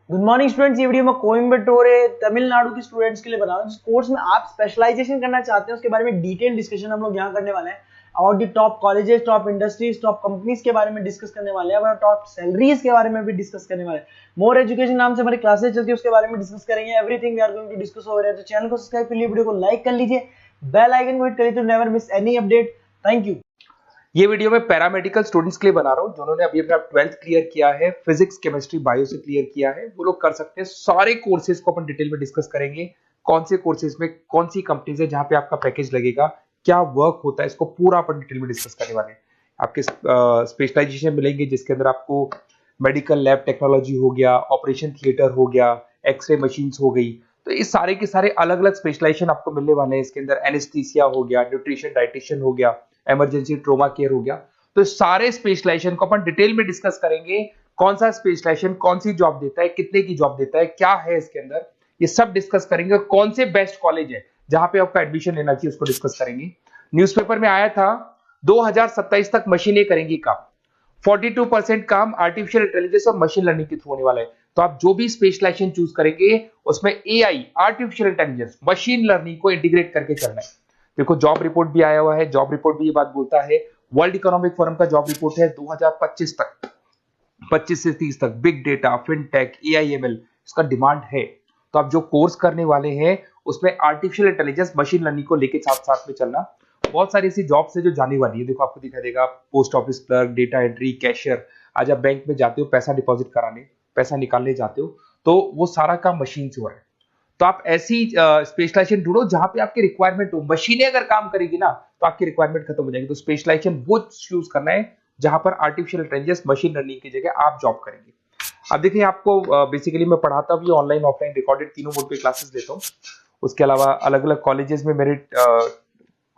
Good morning students, ये video मैं कोयम्बटूर तमिलनाडु के स्टूडेंट्स के लिए बना रहा हूँ। जिस कोर्स में आप स्पेशलाइजेशन करना चाहते हैं उसके बारे में डिटेल डिस्कशन हम लोग यहाँ करने वाले हैं। About the top colleges, top industries, top companies के बारे में डिस्कस करने वाले हैं। टॉप सैलरीज के बारे में भी डिस्कस करने वाले हैं। मोर एजुकेशन नाम से हमारी क्लासेस चलती है, उसके बारे में डिस्कस करेंगे। Everything we are going to discuss over here. तो चैनल को सब्सक्राइब कर लीजिए, वीडियो को लाइक कर लीजिए, बेल आइकन को हिट कर लीजिए to never miss any update. Thank you. ये वीडियो मैं पैरामेडिकल स्टूडेंट्स के लिए बना रहा हूँ जिन्होंने अभी अपना 12th क्लियर किया है, फिजिक्स केमिस्ट्री बायो से क्लियर किया है, वो लोग कर सकते हैं। सारे कोर्सेज को अपन डिटेल में डिस्कस करेंगे। कौन से कोर्सेज में कौन सी कंपनीज है जहां पे आपका पैकेज लगेगा, क्या वर्क होता है, इसको पूरा अपन डिटेल में डिस्कस करने वाले हैं। आपके स्पेशलाइजेशन मिलेंगे जिसके अंदर आपको मेडिकल लैब टेक्नोलॉजी हो गया, ऑपरेशन थिएटर हो गया, एक्सरे मशीन हो गई। तो इस सारे के सारे अलग अलग स्पेशलाइजेशन आपको मिलने वाले हैं। इसके अंदर एनेस्थीसिया हो गया, न्यूट्रिशन डाइटिशियन हो गया, इमरजेंसी ट्रोमा केयर हो गया। तो सारे स्पेशलाइजेशन को अपन डिटेल में डिस्कस करेंगे। कौन सा स्पेशलाइजेशन कौन सी जॉब देता है, कितने की जॉब देता है, क्या है इसके अंदर, ये सब डिस्कस करेंगे। और कौन से बेस्ट कॉलेज है जहां पे आपका एडमिशन लेना चाहिए उसको डिस्कस करेंगे। न्यूज़पेपर में आया था 2027 तक मशीनें करेंगी काम। 42% काम आर्टिफिशियल इंटेलिजेंस और मशीन लर्निंग के थ्रू होने वाला है। तो आप जो भी स्पेशलाइजेशन चूज करेंगे उसमें AI, artificial intelligence, machine learning को इंटीग्रेट करके चलना है। देखो जॉब रिपोर्ट भी आया हुआ है। जॉब रिपोर्ट भी ये बात बोलता है, वर्ल्ड इकोनॉमिक फोरम का जॉब रिपोर्ट है 2025 तक, 25 से 30 तक बिग डेटा, फिनटेक, एआईएमएल इसका डिमांड है। तो आप जो कोर्स करने वाले हैं उसमें आर्टिफिशियल इंटेलिजेंस, मशीन लर्निंग को लेके साथ साथ में चलना। बहुत सारी ऐसी जॉब्स है जो जाने वाली है। देखो आपको दिखाई देगा post office clerk, data entry, cashier. आज आप बैंक में जाते हो पैसा डिपॉजिट कराने, पैसा निकालने जाते हो, तो वो सारा काम मशीन से हो रहा है। तो आप ऐसी स्पेशलाइजेशन ढूंढो जहां पे आपकी रिक्वायरमेंट हो। मशीनें अगर काम करेगी ना तो आपकी रिक्वायरमेंट खत्म हो जाएगी। तो स्पेशलाइजेशन वो चूज करना है जहां पर आर्टिफिशियल इंटेलिजेंस, मशीन लर्निंग की जगह आप जॉब करेंगे। अब देखिए आपको बेसिकली मैं पढ़ाता भी ऑनलाइन ऑफलाइन रिकॉर्डेड तीनों मोड पे क्लासेस लेता हूँ। उसके अलावा अलग अलग कॉलेजेस में मेरे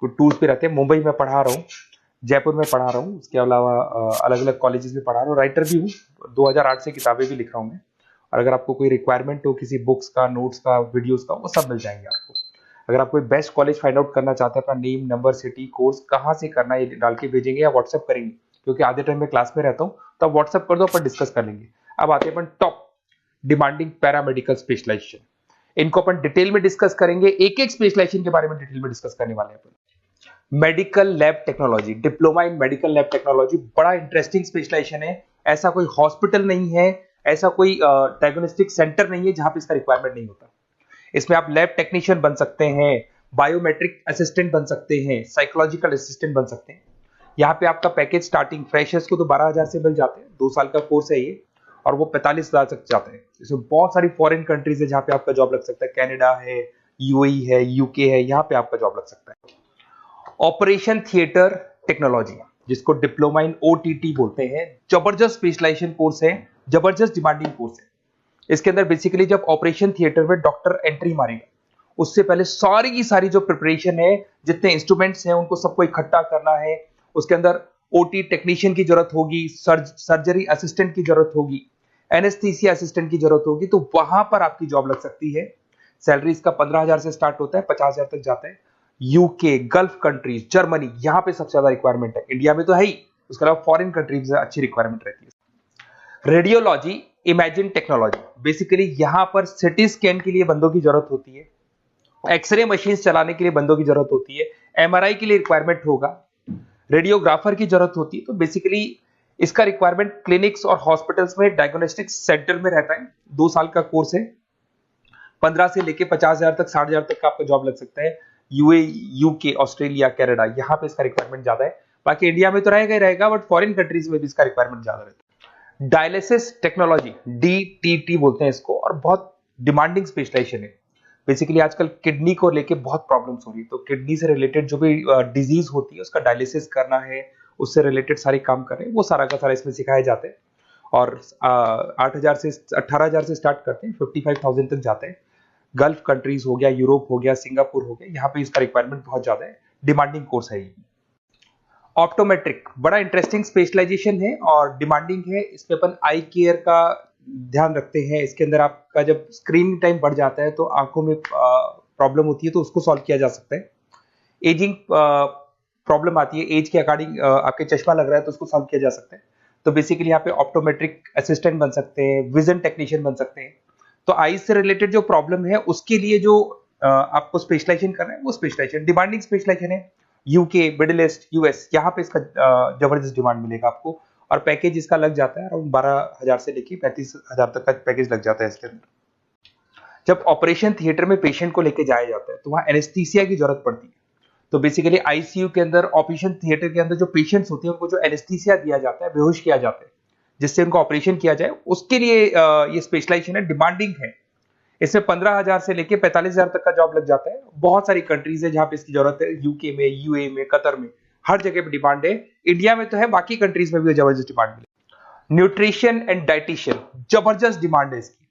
टूर्स पे रहते हैं। मुंबई में पढ़ा रहा हूँ, जयपुर में पढ़ा रहा हूँ, उसके अलावा अलग अलग कॉलेजेस में पढ़ा रहा हूँ। राइटर भी हूँ, 2008 से किताबें भी लिख रहा हूँ मैं। और अगर आपको कोई रिक्वायरमेंट हो किसी बुक्स का, नोट्स का, वीडियोस का, वो सब मिल जाएंगे आपको। अगर आप कोई बेस्ट कॉलेज फाइंड आउट करना चाहते हैं, अपना नेम, नंबर, सिटी, कोर्स कहाँ से करना है ये डाल के भेजेंगे या व्हाट्सएप करेंगे, क्योंकि आधे टाइम में क्लास में रहता हूँ, तो आप व्हाट्सएप कर दो, अपन डिस्कस कर लेंगे। अब आते हैं अपन टॉप डिमांडिंग पैरामेडिकल स्पेशलाइजेशन। इनको अपन डिटेल में डिस्कस करेंगे। एक एक स्पेशलाइजेशन के बारे में डिटेल में डिस्कस करने वाले हैं अपन। Medical lab technology, diploma in medical lab technology बड़ा इंटरेस्टिंग स्पेशलाइजेशन है। ऐसा कोई हॉस्पिटल नहीं है, ऐसा कोई डायग्नोस्टिक सेंटर नहीं है जहां पे इसका रिक्वायरमेंट नहीं होता। इसमें आप लैब टेक्नीशियन बन सकते हैं, बायोमेट्रिक असिस्टेंट बन सकते हैं, साइकोलॉजिकल असिस्टेंट बन सकते हैं। यहाँ पे आपका पैकेज स्टार्टिंग फ्रेशर्स को तो 12,000 से मिल जाते हैं। 2 साल का कोर्स है ये, और वो 45,000 तक जाते हैं। इसमें बहुत सारी फॉरेन कंट्रीज है जहां पे आपका जॉब लग सकता है। कनाडा है, यूएई है, यूके है, यहाँ पे आपका जॉब लग सकता है। ऑपरेशन थिएटर टेक्नोलॉजी, जिसको डिप्लोमा इन ओटीटी बोलते हैं, जबरदस्त स्पेशलाइजेशन कोर्स है, जबरदस्त डिमांडिंग कोर्स है। इसके अंदर बेसिकली जब ऑपरेशन थिएटर में डॉक्टर एंट्री मारेगा उससे पहले सारी की सारी जो प्रिपरेशन है, जितने इंस्ट्रूमेंट्स हैं उनको सबको इकट्ठा करना है। उसके अंदर ओटी टेक्नीशियन की जरूरत होगी, सर्जरी असिस्टेंट की जरूरत होगी, एनेस्थीसिया असिस्टेंट की जरूरत होगी। तो वहां पर आपकी जॉब लग सकती है। सैलरी इसका 15,000 से स्टार्ट होता है, 50,000 तक जाता है। यूके, गल्फ कंट्रीज, जर्मनी, यहां पे सबसे ज्यादा रिक्वायरमेंट है। इंडिया में तो है ही, उसके अलावा फॉरेन कंट्रीज में अच्छी रिक्वायरमेंट रहती है। रेडियोलॉजी इमेजिन टेक्नोलॉजी, बेसिकली यहां पर सिटी स्कैन के लिए बंदों की जरूरत होती है, एक्सरे मशीन चलाने के लिए बंदों की जरूरत होती है, एमआरआई के लिए रिक्वायरमेंट होगा, रेडियोग्राफर की जरूरत होती है। तो बेसिकली इसका रिक्वायरमेंट क्लिनिक्स और हॉस्पिटल्स में डायग्नोस्टिक सेंटर में रहता है। 2 साल का कोर्स है। 15 से लेके 50,000 तक, 60,000 तक का आपका जॉब लग सकता है। यूए, यूके, ऑस्ट्रेलिया, कनाडा, यहाँ पे इसका रिक्वायरमेंट ज्यादा है। बाकी इंडिया में तो रहेगा ही रहेगा, बट फॉरेन कंट्रीज में भी इसका रिक्वायरमेंट ज्यादा रहता है। डायलिसिस टेक्नोलॉजी, डीटीटी बोलते हैं इसको, और बहुत डिमांडिंग स्पेशलाइजेशन है। बेसिकली आजकल किडनी को लेके बहुत प्रॉब्लम्स हो रही है। तो किडनी से रिलेटेड जो भी डिजीज होती है उसका डायलिसिस करना है, उससे रिलेटेड सारे काम कर रहे हैं, वो सारा का सारा इसमें सिखाए जाते हैं। और 8,000 से 18,000 से स्टार्ट करते हैं, 55,000 तक जाते हैं। गल्फ कंट्रीज हो गया, यूरोप हो गया, सिंगापुर हो गया, यहाँ पे इसका रिक्वायरमेंट बहुत ज्यादा है। डिमांडिंग कोर्स है ये। ऑप्टोमेट्रिक बड़ा इंटरेस्टिंग स्पेशलाइजेशन है और डिमांडिंग है। इसमें अपन आई केयर का ध्यान रखते हैं। इसके अंदर आपका जब स्क्रीन टाइम बढ़ जाता है तो आंखों में प्रॉब्लम होती है, तो उसको सॉल्व किया जा सकता है। एजिंग प्रॉब्लम आती है, एज के अकॉर्डिंग आपके चश्मा लग रहा है तो उसको सॉल्व किया जा सकता है। तो बेसिकली यहाँ पे ऑप्टोमेट्रिक असिस्टेंट बन सकते हैं, विजन टेक्नीशियन बन सकते हैं। तो आईज से रिलेटेड जो प्रॉब्लम है उसके लिए जो आपको स्पेशलाइजेशन करना है वो स्पेशलाइजेशन डिमांडिंग स्पेशलाइजेशन है। यूके, मिडिल ईस्ट, यूएस, यहाँ पे इसका जबरदस्त डिमांड मिलेगा आपको। और पैकेज इसका लग जाता है अराउंड 12,000 से लेके 35,000 तक का पैकेज लग जाता है इसके अंदर। जब ऑपरेशन थिएटर में पेशेंट को लेके जाया जाता है तो वहाँ एनेस्थीसिया की जरूरत पड़ती है। तो बेसिकली आईसीयू के अंदर, ऑपरेशन थिएटर के अंदर जो पेशेंट्स होते हैं उनको जो एनेस्थीसिया दिया जाता है, बेहोश किया जाता है जिससे उनको ऑपरेशन किया जाए, उसके लिए ये स्पेशलाइजेशन है, डिमांडिंग है। इसमें 15,000 से लेके 45,000 तक का जॉब लग जाता है। बहुत सारी कंट्रीज है जहां पे इसकी जरूरत है, यूके में, यूए में, कतर में, हर जगह पे डिमांड है। इंडिया में तो है, बाकी कंट्रीज में भी जबरदस्त डिमांड मिले। न्यूट्रिशन एंड डाइटिशियन, जबरदस्त डिमांड है इसकी।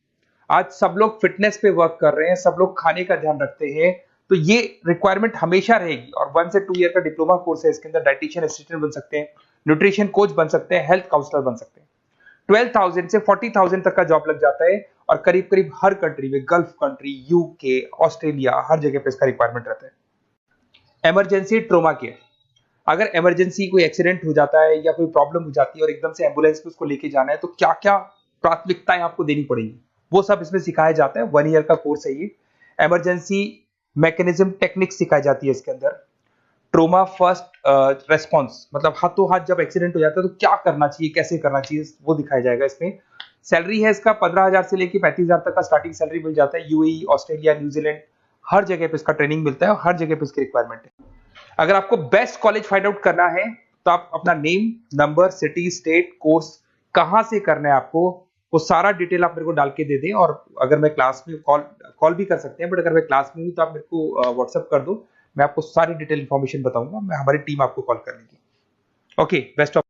आज सब लोग फिटनेस पे वर्क कर रहे हैं, सब लोग खाने का ध्यान रखते हैं, तो ये रिक्वायरमेंट हमेशा रहेगी। और 1 से 2 ईयर का डिप्लोमा कोर्स है इसके अंदर। डाइटिशियन असिस्टेंट बन सकते हैं, न्यूट्रिशन कोच बन सकते हैं, हेल्थ काउंसलर बन सकते हैं। 12,000 से 40,000 तक का जॉब लग जाता है। और करीब करीब हर कंट्री में, गल्फ कंट्री, यूके, ऑस्ट्रेलिया, हर जगह पे इसका रिक्वायरमेंट रहता है। इमरजेंसी ट्रोमा केयर, अगर इमरजेंसी कोई एक्सीडेंट हो जाता है या कोई प्रॉब्लम हो जाती है और एकदम से एम्बुलेंस में उसको लेके जाना है, तो क्या क्या प्राथमिकताएं आपको देनी पड़ेगी, वो सब इसमें सिखाया जाता है। 1 ईयर का कोर्स है ये। इमरजेंसी मैकेनिज्म टेक्निक्स सिखाई जाती है इसके अंदर। ट्रोमा फर्स्ट रेस्पॉन्स, मतलब हाथों हाथ जब एक्सीडेंट हो जाता है तो क्या करना चाहिए, कैसे करना चाहिए, वो दिखाया जाएगा इसमें। सैलरी है इसका 15,000 से लेके 35,000 तक का स्टार्टिंग सैलरी मिल जाता है। यूएई, ऑस्ट्रेलिया, न्यूजीलैंड, हर जगह पे इसका ट्रेनिंग मिलता है और हर जगह पे इसकी रिक्वायरमेंट है। अगर आपको बेस्ट कॉलेज फाइंड आउट करना है तो आप अपना name, number, city, state, course कहां से करना है आपको, वो सारा डिटेल आप मेरे को डाल के दे दें। और अगर मैं क्लास में कॉल भी कर सकते हैं, बट अगर मैं क्लास में हूँ तो आप मेरे को व्हाट्सएप कर दो, मैं आपको सारी डिटेल इंफॉर्मेशन बताऊंगा। मैं हमारी टीम आपको कॉल कर लेगी। Okay, best of